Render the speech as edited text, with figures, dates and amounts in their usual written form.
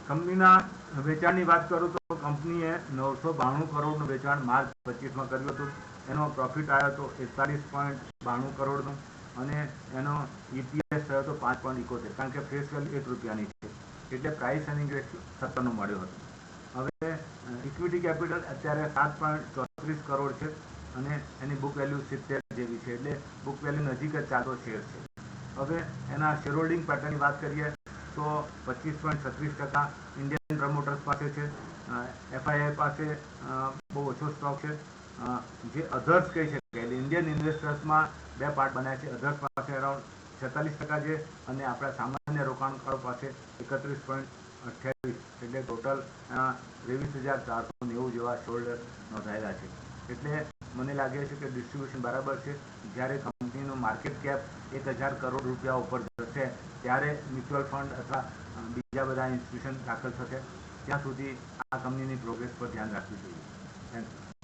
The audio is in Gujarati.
કંપનીના વેચાણની વાત કરું તો કંપનીએ 992 કરોડનું વેચાણ માર્ચ 25માં કર્યું હતું. એનો પ્રોફિટ આવ્યો હતો 41.92 કરોડનો અને એનો EPS થયો હતો 5.71, કારણ કે ફેસ વેલ્યુ ₹1 છે, એટલે પ્રાઇસ અર્નિંગ રેશિયો 17 મળ્યો હતો. હવે ઇક્વિટી કેપિટલ અત્યારે 7.34 કરોડ છે અને એની બુક વેલ્યુ 70 જેવી છે, એટલે બુક વેલ્યુ નજીક જ ચાલતો શેર છે. હવે એના શેર હોલ્ડિંગ પેટર્નની વાત કરીએ તો 25.36% ઇન્ડિયન પ્રમોટર્સ પાસે છે. FII પાસે બહુ ઓછો સ્ટોક છે. જે અધર્સ કહી શકાય, એટલે ઇન્ડિયન ઇન્વેસ્ટર્સમાં બે પાર્ટ બનાવે છે. અધર્સ પાસે અરાઉન્ડ 46% છે અને આપણા સામાન્ય રોકાણકારો પાસે 31.28, એટલે ટોટલ 23,490 જેવા શોલ્ડર નોંધાયેલા છે. એટલે મને લાગે છે કે ડિસ્ટ્રીબ્યુશન બરાબર છે. જ્યારે કંપનીનું માર્કેટ કેપ 1,000 કરોડ રૂપિયા ઉપર જશે ત્યારે મ્યુચ્યુઅલ ફંડ અથવા બીજા બધા ઇન્સ્ટિટ્યુશન દાખલ થશે. ત્યાં સુધી આ કંપનીની પ્રોગ્રેસ પર ધ્યાન રાખવું જોઈએ. Thank you.